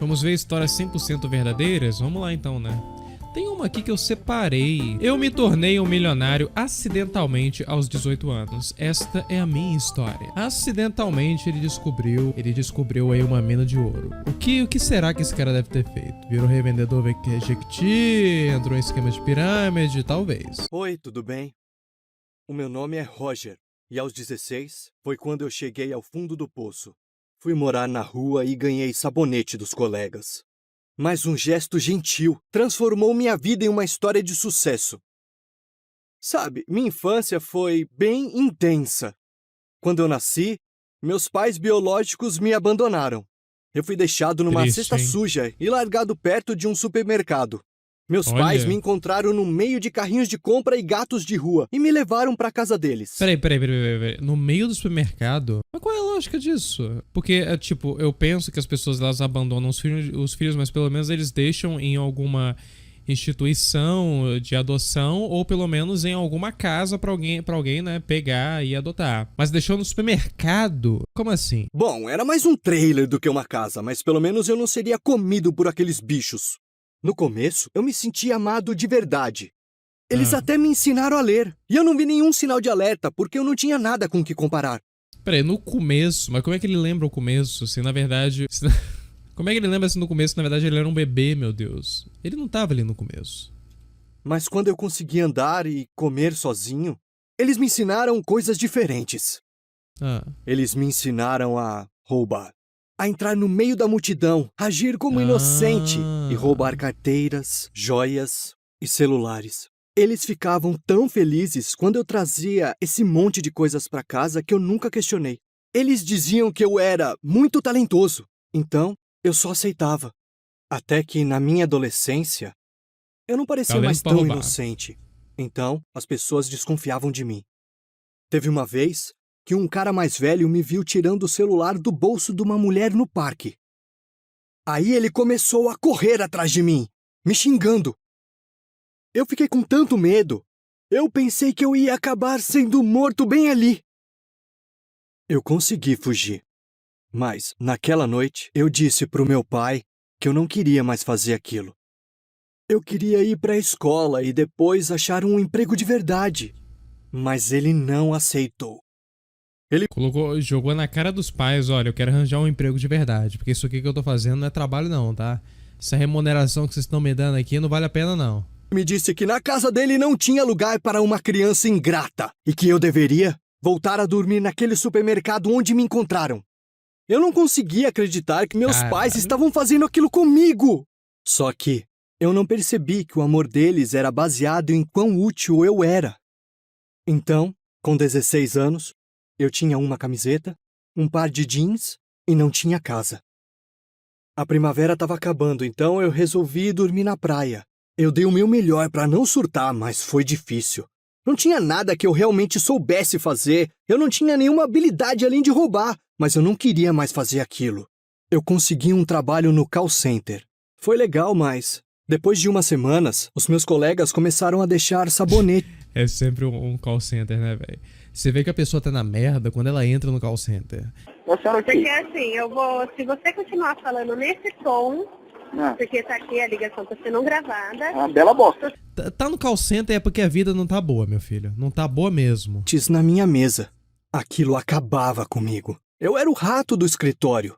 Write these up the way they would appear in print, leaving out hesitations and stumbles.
Vamos ver histórias 100% verdadeiras? Vamos lá então, né? Tem uma aqui que eu separei. Eu me tornei um milionário acidentalmente aos 18 anos. Esta é a minha história. Acidentalmente ele descobriu aí uma mina de ouro. O que será que esse cara deve ter feito? Virou revendedor Jequiti, entrou em esquema de pirâmide, talvez. Oi, tudo bem? O meu nome é Roger. E aos 16 foi quando eu cheguei ao fundo do poço. Fui morar na rua e ganhei sabonete dos colegas. Mas um gesto gentil transformou minha vida em uma história de sucesso. Sabe, minha infância foi bem intensa. Quando eu nasci, meus pais biológicos me abandonaram. Eu fui deixado numa Triste, cesta hein? suja e largado perto de um supermercado. Meus Olha. pais me encontraram no meio de carrinhos de compra e gatos de rua e me levaram pra casa deles. Peraí. No meio do supermercado? Mas qual é a lógica disso? Porque, tipo, eu penso que as pessoas elas abandonam os filhos, mas pelo menos eles deixam em alguma instituição de adoção ou pelo menos em alguma casa pra alguém, né, pegar e adotar. Mas deixou no supermercado? Como assim? Bom, era mais um trailer do que uma casa, mas pelo menos eu não seria comido por aqueles bichos. No começo, eu me sentia amado de verdade. Eles até me ensinaram a ler, e eu não vi nenhum sinal de alerta, porque eu não tinha nada com o que comparar. Peraí, no começo? Mas como é que ele lembra o começo? Se na verdade... Como é que ele lembra se no começo, na verdade, ele era um bebê, meu Deus? Ele não tava ali no começo. Mas quando eu consegui andar e comer sozinho, eles me ensinaram coisas diferentes. Eles me ensinaram a roubar. A entrar no meio da multidão, agir como inocente e roubar carteiras, joias e celulares. Eles ficavam tão felizes quando eu trazia esse monte de coisas pra casa que eu nunca questionei. Eles diziam que eu era muito talentoso, então eu só aceitava. Até que na minha adolescência, eu não parecia Talento mais pra tão roubar. inocente. Então as pessoas desconfiavam de mim. Teve uma vez que um cara mais velho me viu tirando o celular do bolso de uma mulher no parque. Aí ele começou a correr atrás de mim, me xingando. Eu fiquei com tanto medo. Eu pensei que eu ia acabar sendo morto bem ali. Eu consegui fugir. Mas, naquela noite, eu disse pro meu pai que eu não queria mais fazer aquilo. Eu queria ir pra escola e depois achar um emprego de verdade. Mas ele não aceitou. Jogou na cara dos pais, olha, eu quero arranjar um emprego de verdade, porque isso aqui que eu tô fazendo não é trabalho não, tá? Essa remuneração que vocês estão me dando aqui não vale a pena não. Me disse que na casa dele não tinha lugar para uma criança ingrata e que eu deveria voltar a dormir naquele supermercado onde me encontraram. Eu não conseguia acreditar que meus pais estavam fazendo aquilo comigo. Só que eu não percebi que o amor deles era baseado em quão útil eu era. Então, com 16 anos, eu tinha uma camiseta, um par de jeans e não tinha casa. A primavera estava acabando, então eu resolvi dormir na praia. Eu dei o meu melhor para não surtar, mas foi difícil. Não tinha nada que eu realmente soubesse fazer. Eu não tinha nenhuma habilidade além de roubar, mas eu não queria mais fazer aquilo. Eu consegui um trabalho no call center. Foi legal, mas depois de umas semanas, os meus colegas começaram a deixar sabonete. É sempre um call center, né, velho? Você vê que a pessoa tá na merda quando ela entra no call center. Porque assim, eu vou, se você continuar falando nesse tom, porque tá aqui a ligação tá sendo gravada. Uma bela bosta. Tá no call center é porque a vida não tá boa, meu filho. Não tá boa mesmo. Na minha mesa. Aquilo acabava comigo. Eu era o rato do escritório.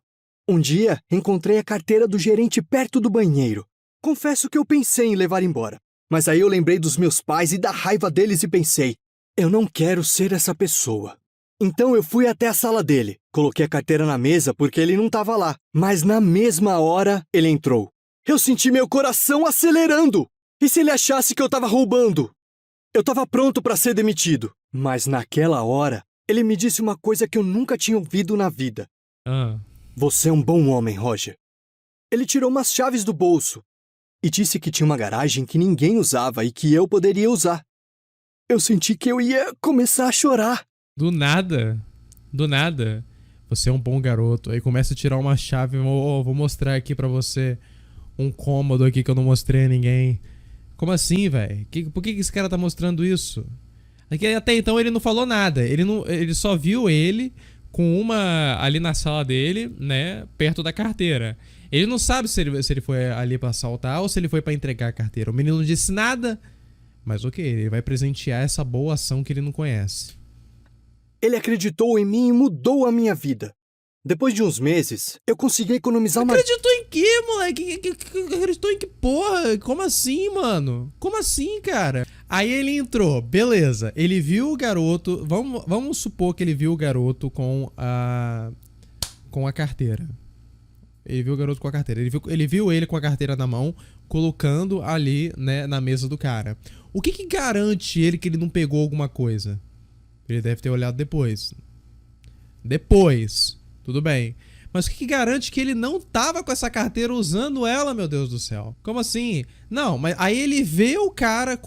Um dia, encontrei a carteira do gerente perto do banheiro. Confesso que eu pensei em levar embora. Mas aí eu lembrei dos meus pais e da raiva deles e pensei, eu não quero ser essa pessoa. Então eu fui até a sala dele. Coloquei a carteira na mesa porque ele não estava lá. Mas na mesma hora, ele entrou. Eu senti meu coração acelerando. E se ele achasse que eu estava roubando? Eu estava pronto para ser demitido. Mas naquela hora, ele me disse uma coisa que eu nunca tinha ouvido na vida. Você é um bom homem, Roger. Ele tirou umas chaves do bolso e disse que tinha uma garagem que ninguém usava e que eu poderia usar. Eu senti que eu ia começar a chorar. Do nada. Você é um bom garoto. Aí começa a tirar uma chave. Vou mostrar aqui pra você um cômodo aqui que eu não mostrei a ninguém. Como assim, velho? Por que esse cara tá mostrando isso? Aqui, até então ele não falou nada. Ele só viu ele com uma ali na sala dele, né? Perto da carteira. Ele não sabe se ele foi ali pra assaltar ou se ele foi pra entregar a carteira. O menino não disse nada, mas ok, ele vai presentear essa boa ação que ele não conhece. Ele acreditou em mim e mudou a minha vida. Depois de uns meses, eu consegui economizar uma... Acreditou em quê, moleque? Acreditou em que porra? Como assim, mano? Como assim, cara? Aí ele entrou, beleza. Ele viu o garoto... Vamos supor que ele viu o garoto com a carteira. Ele viu o garoto com a carteira. Ele viu ele com a carteira na mão, colocando ali, né, na mesa do cara. O que garante ele que ele não pegou alguma coisa? Ele deve ter olhado depois. Tudo bem. Mas o que garante que ele não tava com essa carteira usando ela, meu Deus do céu? Como assim? Não, mas aí ele vê o cara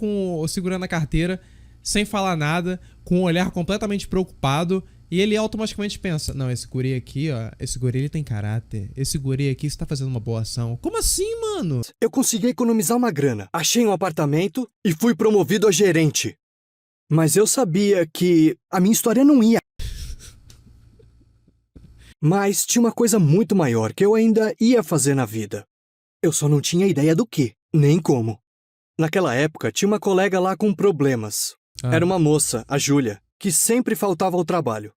segurando a carteira, sem falar nada, com um olhar completamente preocupado, e ele automaticamente pensa, não, esse guri aqui, ó, esse guri ele tem caráter, esse guri aqui está fazendo uma boa ação. Como assim, mano? Eu consegui economizar uma grana, achei um apartamento e fui promovido a gerente. Mas eu sabia que a minha história não ia. Mas tinha uma coisa muito maior que eu ainda ia fazer na vida. Eu só não tinha ideia do que, nem como. Naquela época, tinha uma colega lá com problemas. Era uma moça, a Júlia, que sempre faltava ao trabalho.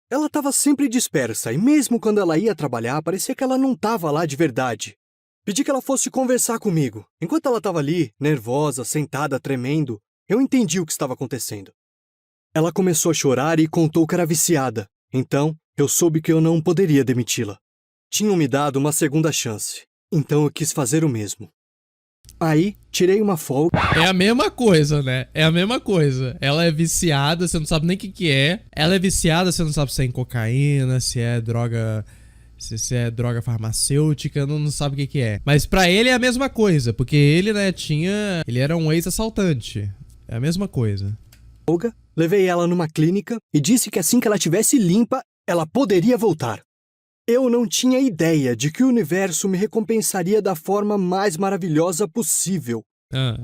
Ela estava sempre dispersa e mesmo quando ela ia trabalhar, parecia que ela não estava lá de verdade. Pedi que ela fosse conversar comigo. Enquanto ela estava ali, nervosa, sentada, tremendo, eu entendi o que estava acontecendo. Ela começou a chorar e contou que era viciada. Então, eu soube que eu não poderia demiti-la. Tinham me dado uma segunda chance, então eu quis fazer o mesmo. Aí, tirei uma folga... É a mesma coisa, né? É a mesma coisa. Ela é viciada, você não sabe nem o que é. Ela é viciada, você não sabe se é em cocaína, se é droga... Se é droga farmacêutica, não sabe o que é. Mas pra ele é a mesma coisa, porque ele, né, ele era um ex-assaltante. É a mesma coisa. Levei ela numa clínica e disse que assim que ela tivesse limpa, ela poderia voltar. Eu não tinha ideia de que o universo me recompensaria da forma mais maravilhosa possível.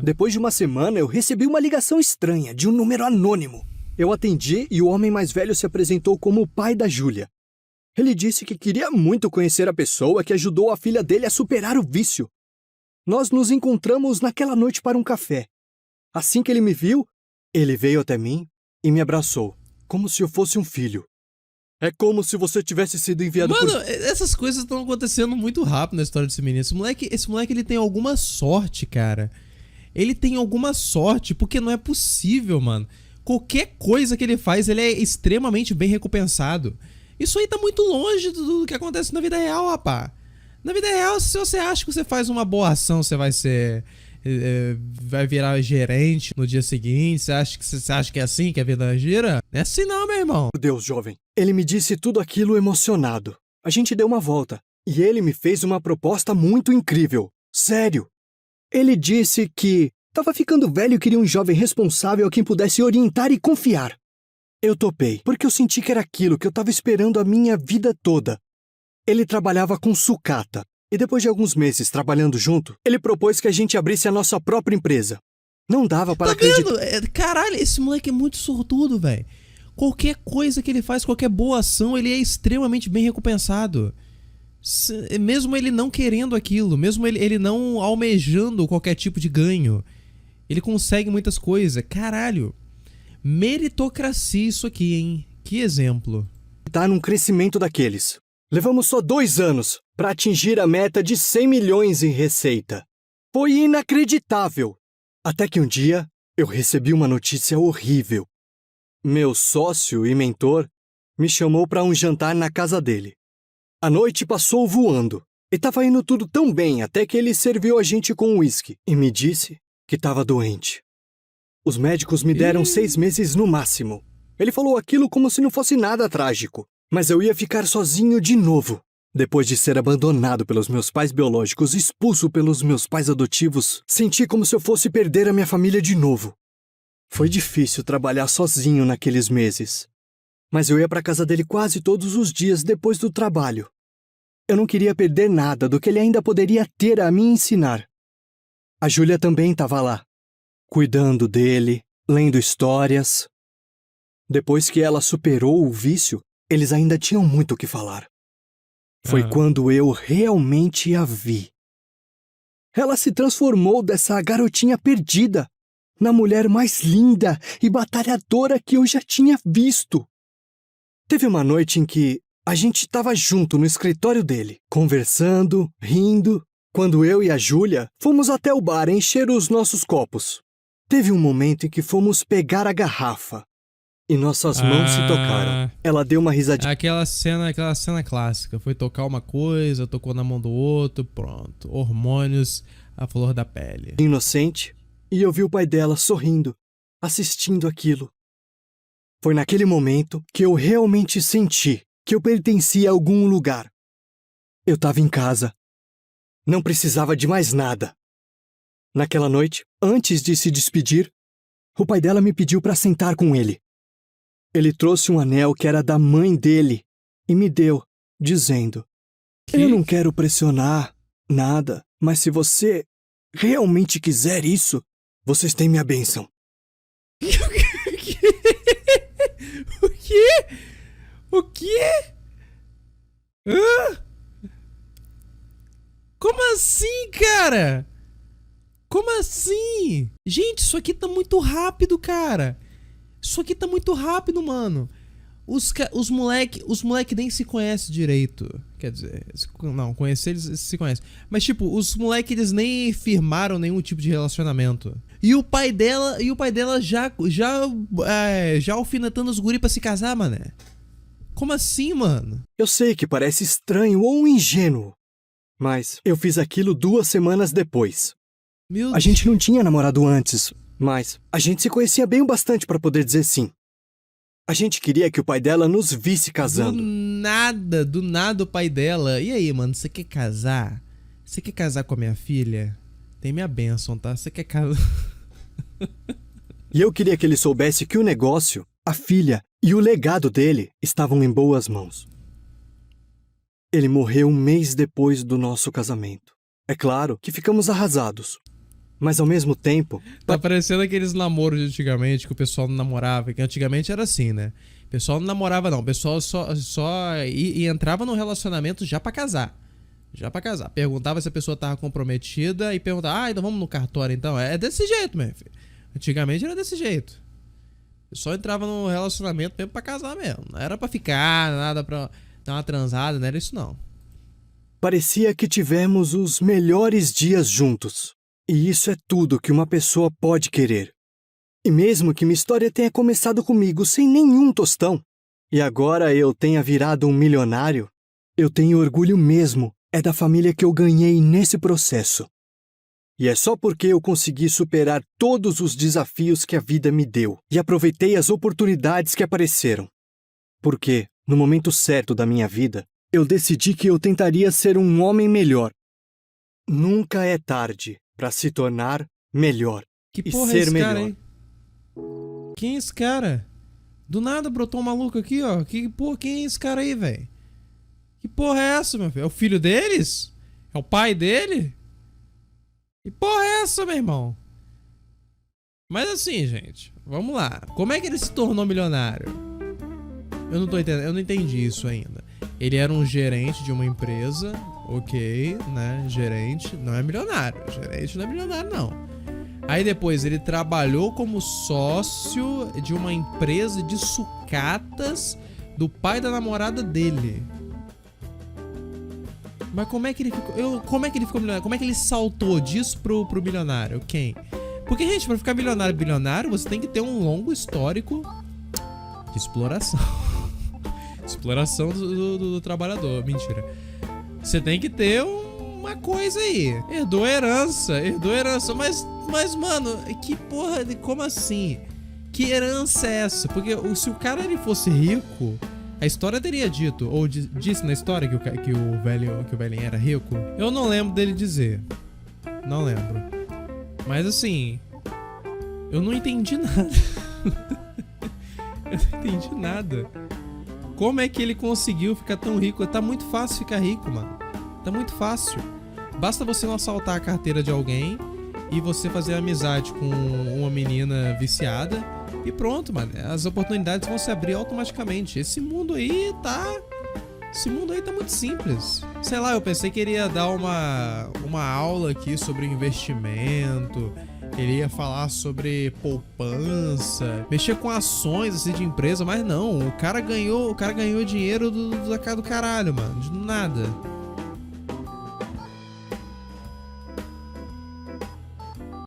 Depois de uma semana, eu recebi uma ligação estranha de um número anônimo. Eu atendi e o homem mais velho se apresentou como o pai da Júlia. Ele disse que queria muito conhecer a pessoa que ajudou a filha dele a superar o vício. Nós nos encontramos naquela noite para um café. Assim que ele me viu, ele veio até mim e me abraçou, como se eu fosse um filho. É como se você tivesse sido enviado Mano, essas coisas estão acontecendo muito rápido na história desse menino. Esse moleque, ele tem alguma sorte, cara. Ele tem alguma sorte, porque não é possível, mano. Qualquer coisa que ele faz, ele é extremamente bem recompensado. Isso aí tá muito longe do que acontece na vida real, rapá. Na vida real, se você acha que você faz uma boa ação, você vai ser... vai virar gerente no dia seguinte. Você acha que é assim que a vida gira? Não é assim não, meu irmão. Meu Deus, jovem. Ele me disse tudo aquilo emocionado. A gente deu uma volta. E ele me fez uma proposta muito incrível. Sério. Ele disse que estava ficando velho e queria um jovem responsável a quem pudesse orientar e confiar. Eu topei, porque eu senti que era aquilo que eu estava esperando a minha vida toda. Ele trabalhava com sucata. E depois de alguns meses trabalhando junto, ele propôs que a gente abrisse a nossa própria empresa. Não dava para acreditar... Caralho, esse moleque é muito sortudo, velho. Qualquer coisa que ele faz, qualquer boa ação, ele é extremamente bem recompensado. Mesmo ele não querendo aquilo, mesmo ele não almejando qualquer tipo de ganho, ele consegue muitas coisas. Caralho. Meritocracia isso aqui, hein? Que exemplo. Tá num crescimento daqueles. Levamos só 2 anos para atingir a meta de 100 milhões em receita. Foi inacreditável. Até que um dia, eu recebi uma notícia horrível. Meu sócio e mentor me chamou para um jantar na casa dele. A noite passou voando. E estava indo tudo tão bem até que ele serviu a gente com uísque e me disse que estava doente. Os médicos me deram 6 meses no máximo. Ele falou aquilo como se não fosse nada trágico. Mas eu ia ficar sozinho de novo. Depois de ser abandonado pelos meus pais biológicos, expulso pelos meus pais adotivos, senti como se eu fosse perder a minha família de novo. Foi difícil trabalhar sozinho naqueles meses. Mas eu ia para casa dele quase todos os dias depois do trabalho. Eu não queria perder nada do que ele ainda poderia ter a me ensinar. A Júlia também estava lá, cuidando dele, lendo histórias. Depois que ela superou o vício, eles ainda tinham muito o que falar. Foi quando eu realmente a vi. Ela se transformou dessa garotinha perdida na mulher mais linda e batalhadora que eu já tinha visto. Teve uma noite em que a gente estava junto no escritório dele, conversando, rindo, quando eu e a Júlia fomos até o bar encher os nossos copos. Teve um momento em que fomos pegar a garrafa e nossas mãos se tocaram. Ela deu uma risadinha. Aquela cena clássica. Foi tocar uma coisa, tocou na mão do outro, pronto. Hormônios à flor da pele. Inocente, e eu vi o pai dela sorrindo, assistindo aquilo. Foi naquele momento que eu realmente senti que eu pertencia a algum lugar. Eu estava em casa. Não precisava de mais nada. Naquela noite, antes de se despedir, o pai dela me pediu para sentar com ele. Ele trouxe um anel que era da mãe dele e me deu, dizendo: Eu não quero pressionar nada, mas se você realmente quiser isso, vocês têm minha bênção. O quê? O quê? Como assim, cara? Como assim? Gente, isso aqui tá muito rápido, cara. Isso aqui tá muito rápido, mano. Os moleque nem se conhecem direito. Quer dizer, não, conhecer eles se conhecem. Mas tipo, os moleque eles nem firmaram nenhum tipo de relacionamento. E o pai dela já alfinetando os guri pra se casar, mané. Como assim, mano? Eu sei que parece estranho ou ingênuo, mas eu fiz aquilo 2 semanas depois. A gente não tinha namorado antes, mas a gente se conhecia bem o bastante pra poder dizer sim. A gente queria que o pai dela nos visse casando. Do nada o pai dela. E aí, mano, você quer casar? Você quer casar com a minha filha? Tem minha bênção, tá? Você quer casar? E eu queria que ele soubesse que o negócio, a filha e o legado dele estavam em boas mãos. Ele morreu 1 mês depois do nosso casamento. É claro que ficamos arrasados. Mas ao mesmo tempo... Tá parecendo aqueles namoros de antigamente que o pessoal não namorava. Que antigamente era assim, né? O pessoal não namorava não. O pessoal só entrava no relacionamento já pra casar. Já pra casar. Perguntava se a pessoa tava comprometida e perguntava, então vamos no cartório então. É desse jeito, meu filho. Antigamente era desse jeito. O pessoal entrava no relacionamento mesmo pra casar mesmo. Não era pra ficar, nada pra dar uma transada, não era isso não. Parecia que tivemos os melhores dias juntos. E isso é tudo que uma pessoa pode querer. E mesmo que minha história tenha começado comigo sem nenhum tostão, e agora eu tenha virado um milionário, eu tenho orgulho mesmo, é da família que eu ganhei nesse processo. E é só porque eu consegui superar todos os desafios que a vida me deu e aproveitei as oportunidades que apareceram. Porque, no momento certo da minha vida, eu decidi que eu tentaria ser um homem melhor. Nunca é tarde pra se tornar melhor Que porra e ser é esse melhor. cara aí? Quem é esse cara? Do nada brotou um maluco aqui, ó. Quem é esse cara aí, velho? Que porra é essa, meu filho? É o filho deles? É o pai dele? Que porra é essa, meu irmão? Mas assim, gente, vamos lá. Como é que ele se tornou milionário? Eu não tô entendendo, eu não entendi isso ainda. Ele era um gerente de uma empresa, ok, né? Gerente não é milionário. Gerente não é milionário, não. Aí depois ele trabalhou como sócio de uma empresa de sucatas do pai da namorada dele. Mas como é que ele ficou? Como é que ele ficou milionário? Como é que ele saltou disso pro milionário? Quem? Porque, gente, pra ficar bilionário, você tem que ter um longo histórico de exploração. Exploração do trabalhador. Mentira. Você tem que ter uma coisa aí. Herdou herança. Mas, mano, que porra de... Como assim? Que herança é essa? Porque se o cara ele fosse rico, a história teria dito, ou disse na história que o velhinho era rico. Eu não lembro dele dizer. Não lembro. Mas assim, eu não entendi nada. Eu não entendi nada. Como é que ele conseguiu ficar tão rico? Tá muito fácil ficar rico, mano. Tá muito fácil. Basta você não assaltar a carteira de alguém e você fazer amizade com uma menina viciada e pronto, mano. As oportunidades vão se abrir automaticamente. Esse mundo aí Esse mundo aí tá muito simples. Sei lá, eu pensei que ele ia dar uma aula aqui sobre investimento, ele ia falar sobre poupança, mexer com ações assim, de empresa, mas não, o cara ganhou dinheiro do caralho, mano, de nada.